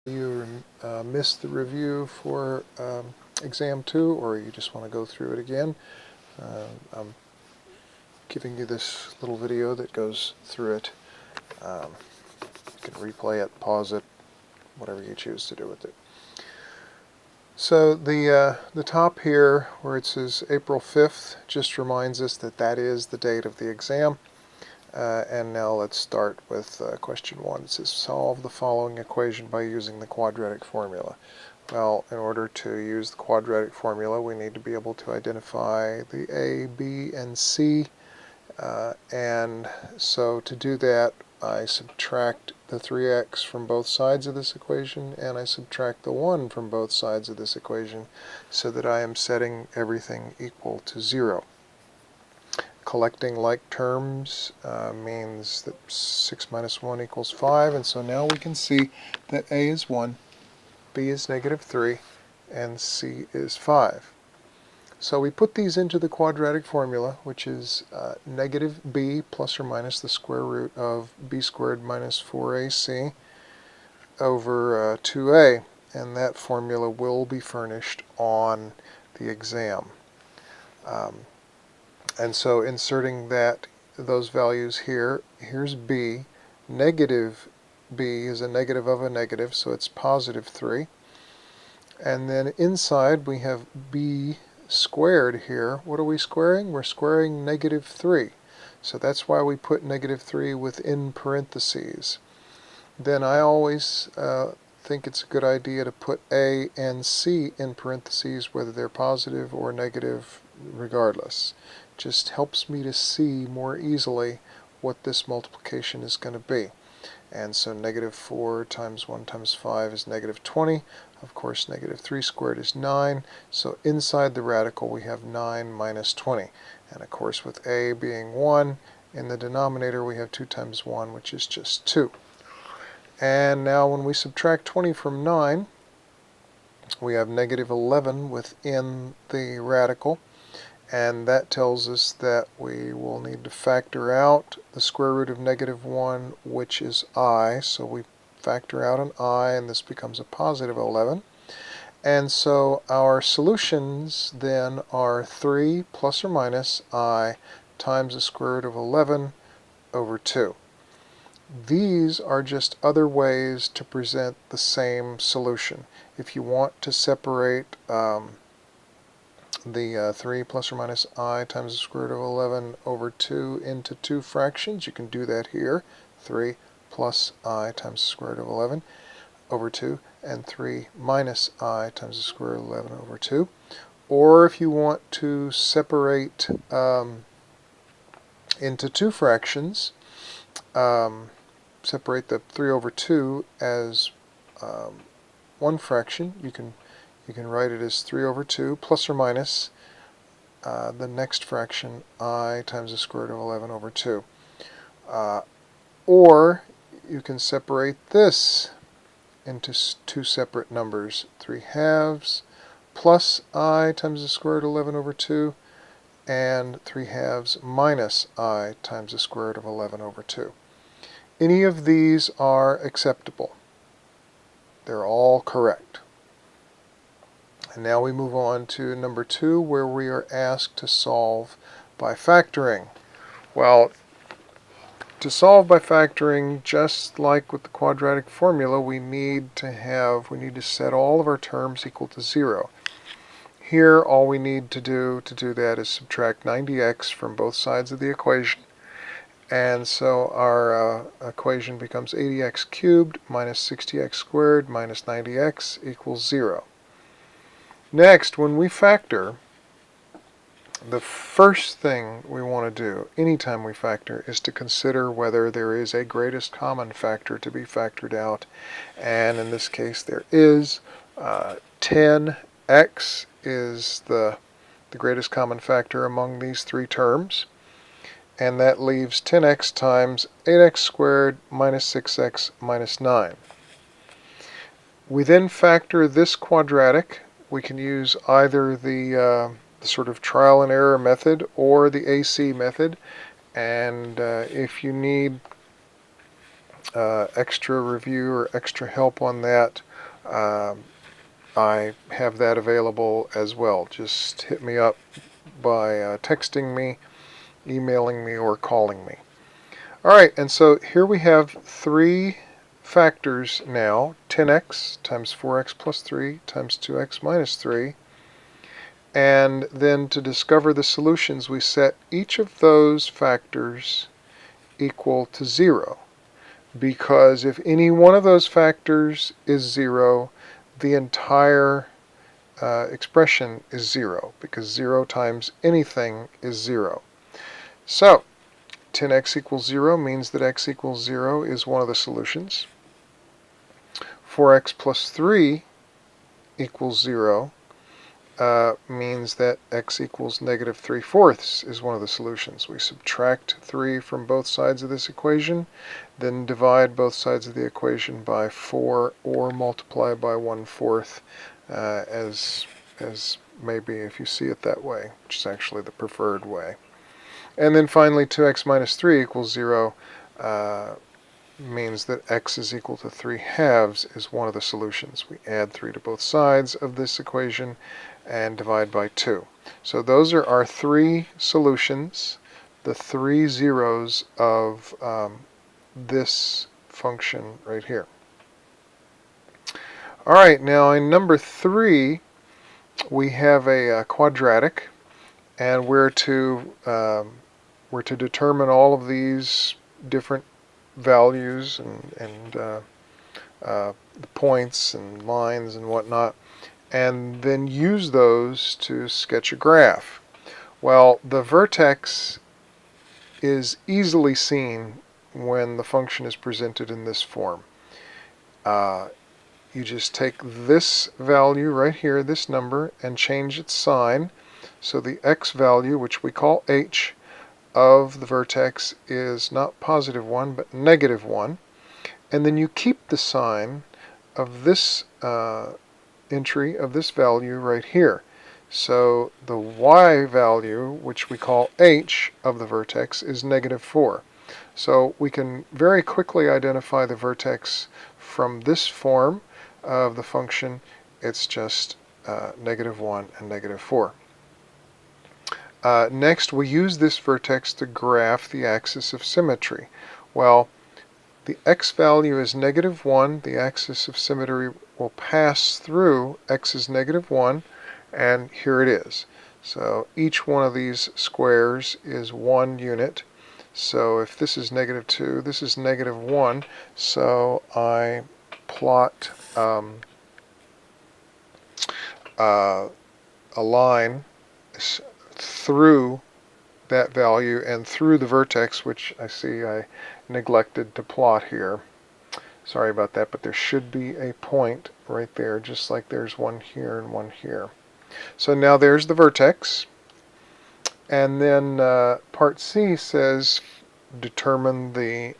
you missed the review for exam 2, or you just want to go through it again, I'm giving you this little video that goes through it. You can replay it, pause it, whatever you choose to do with it. So the top here where it says April 5th just reminds us that that is the date of the exam. And now let's start with question 1. It says solve the following equation by using the quadratic formula. Well, in order to use the quadratic formula, we need to be able to identify the a, b, and c. And so to do that, I subtract the 3x from both sides of this equation, and I subtract the 1 from both sides of this equation, so that I am setting everything equal to 0. Collecting like terms means that 6 minus 1 equals 5, and so now we can see that a is 1, b is negative 3, and c is 5. So we put these into the quadratic formula, which is negative b plus or minus the square root of b squared minus 4ac over 2a, and that formula will be furnished on the exam. And so inserting those values here, here's b. Negative b is a negative of a negative, so it's positive 3. And then inside we have b squared here. What are we squaring? We're squaring negative 3. So that's why we put negative 3 within parentheses. Then I always think it's a good idea to put a and c in parentheses, whether they're positive or negative, regardless. Just helps me to see more easily what this multiplication is going to be. And so negative 4 times 1 times 5 is negative 20. Of course, negative 3 squared is 9. So inside the radical we have 9 minus 20. And of course, with a being 1, in the denominator we have 2 times 1, which is just 2. And now when we subtract 20 from 9, we have negative 11 within the radical. And that tells us that we will need to factor out the square root of negative 1, which is I. So we factor out an I, and this becomes a positive 11. And so our solutions then are 3 plus or minus I times the square root of 11 over 2. These are just other ways to present the same solution. If you want to separate the 3 plus or minus I times the square root of 11 over 2 into two fractions, you can do that here. 3 plus I times the square root of 11 over 2, and 3 minus I times the square root of 11 over 2. Or if you want to separate into two fractions, separate the 3 over 2 as one fraction, you can write it as 3 over 2 plus or minus the next fraction, I times the square root of 11 over 2. Or you can separate this into two separate numbers, 3 halves plus I times the square root of 11 over 2, and 3 halves minus I times the square root of 11 over 2. Any of these are acceptable. They're all correct. And now we move on to number 2, where we are asked to solve by factoring. Well, to solve by factoring, just like with the quadratic formula, we need to set all of our terms equal to 0. Here, all we need to do that is subtract 90x from both sides of the equation. And so our equation becomes 80x cubed minus 60x squared minus 90x equals 0. Next, when we factor, the first thing we want to do anytime we factor is to consider whether there is a greatest common factor to be factored out. And in this case there is. 10x is the greatest common factor among these three terms. And that leaves 10x times 8x squared minus 6x minus 9. We then factor this quadratic. We can use either the sort of trial and error method or the AC method. And if you need extra review or extra help on that, I have that available as well. Just hit me up by texting me, emailing me, or calling me. Alright, and so here we have three factors now: 10x times 4x plus 3 times 2x minus 3. And then to discover the solutions, we set each of those factors equal to 0. Because if any one of those factors is 0, the entire expression is 0, because 0 times anything is 0. So 10x equals 0 means that x equals 0 is one of the solutions. 4x plus 3 equals 0 means that x equals negative 3/4 is one of the solutions. We subtract 3 from both sides of this equation, then divide both sides of the equation by 4 or multiply by 1/4 as maybe if you see it that way, which is actually the preferred way. And then finally 2x minus 3 equals 0 means that x is equal to 3/2 is one of the solutions. We add 3 to both sides of this equation and divide by 2. So those are our three solutions, the three zeros of this function right here. Alright, now in number 3 we have a quadratic, and we're to determine all of these different values and the points and lines and whatnot, and then use those to sketch a graph. Well, the vertex is easily seen when the function is presented in this form. You just take this value right here, this number, and change its sign. So the x value, which we call h, of the vertex is not positive 1, but negative 1. And then you keep the sign of this entry of this value right here. So the y value, which we call h of the vertex, is negative 4. So we can very quickly identify the vertex from this form of the function. It's just negative 1 and negative 4. Next, we use this vertex to graph the axis of symmetry. Well, the x value is negative 1. The axis of symmetry will pass through x is negative 1, and here it is. So each one of these squares is 1 unit. So if this is negative 2, this is negative 1. So I plot a line through that value and through the vertex, which I see I neglected to plot here. Sorry about that, but there should be a point right there, just like there's one here and one here. So now there's the vertex. And then part C says determine the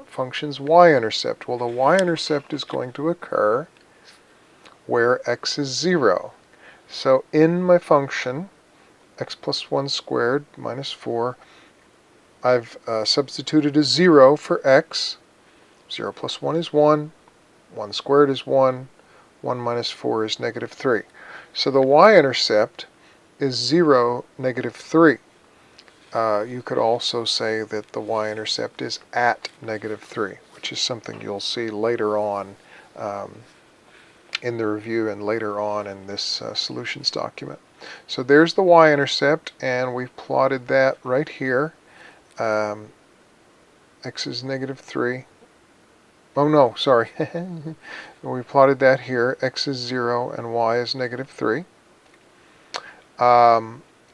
function's y-intercept. Well, the y-intercept is going to occur where x is 0. So in my function, x plus 1 squared minus 4, I've substituted a 0 for x. 0 plus 1 is 1, 1 squared is 1, 1 minus 4 is negative 3. So the y-intercept is 0, negative 3. You could also say that the y-intercept is at negative 3, which is something you'll see later on in the review and later on in this solutions document. So there's the y-intercept, and we've plotted that right here. X is negative 3. Oh no, sorry. We plotted that here. X is 0 and y is negative 3.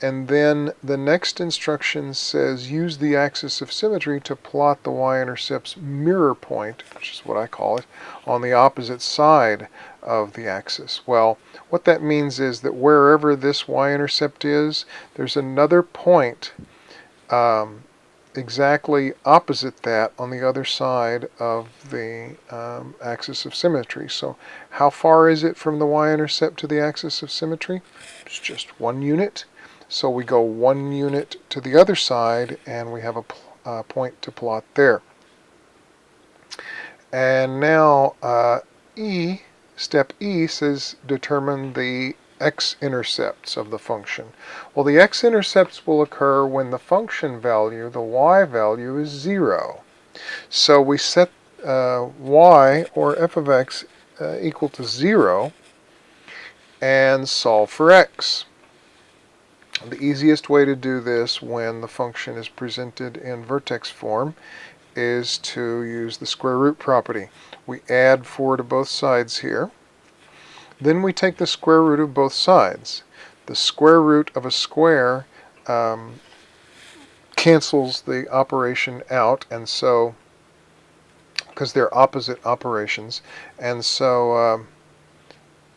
And then the next instruction says use the axis of symmetry to plot the y-intercept's mirror point, which is what I call it, on the opposite side of the axis. Well, what that means is that wherever this y-intercept is, there's another point exactly opposite that on the other side of the axis of symmetry. So how far is it from the y-intercept to the axis of symmetry? It's just 1 unit. So we go 1 unit to the other side, and we have a point to plot there. And now E Step E says determine the x-intercepts of the function. Well, the x-intercepts will occur when the function value, the y value, is 0. So we set y, or f of x, equal to 0 and solve for x. The easiest way to do this when the function is presented in vertex form is to use the square root property. We add 4 to both sides here. Then we take the square root of both sides. The square root of a square cancels the operation out, and so, because they're opposite operations, and so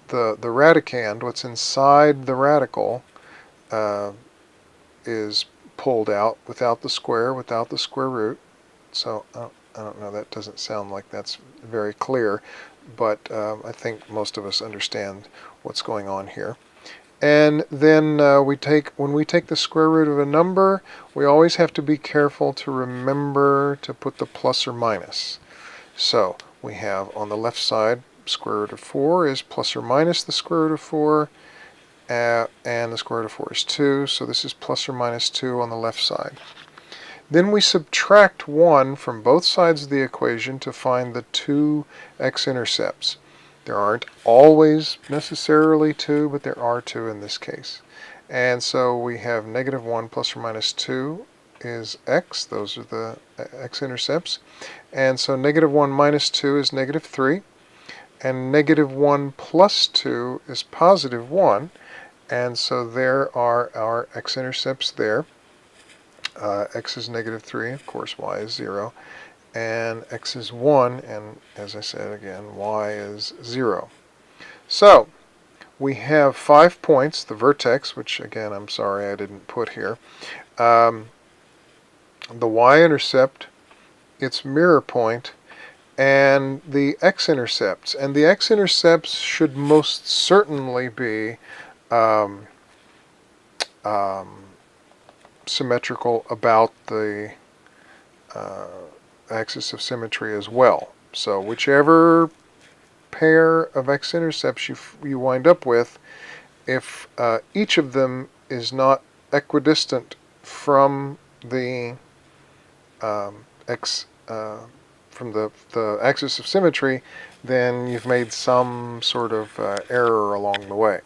the radicand, what's inside the radical, is pulled out without the square root. So I don't know, that doesn't sound like that's very clear, but I think most of us understand what's going on here. And then when we take the square root of a number, we always have to be careful to remember to put the plus or minus. So we have on the left side, square root of 4 is plus or minus the square root of 4, and the square root of 4 is 2, so this is plus or minus 2 on the left side. Then we subtract 1 from both sides of the equation to find the two x-intercepts. There aren't always necessarily 2, but there are 2 in this case. And so we have negative 1 plus or minus 2 is x. Those are the x-intercepts. And so negative 1 minus 2 is negative 3. And negative 1 plus 2 is positive 1. And so there are our x-intercepts there. X is negative 3, of course y is 0, and x is 1, and as I said again, y is 0. So we have 5 points, the vertex, which again I'm sorry I didn't put here, the y-intercept, its mirror point, and the x-intercepts. And the x-intercepts should most certainly be symmetrical about the axis of symmetry as well. So whichever pair of x-intercepts you wind up with, if each of them is not equidistant from the from the axis of symmetry, then you've made some sort of error along the way.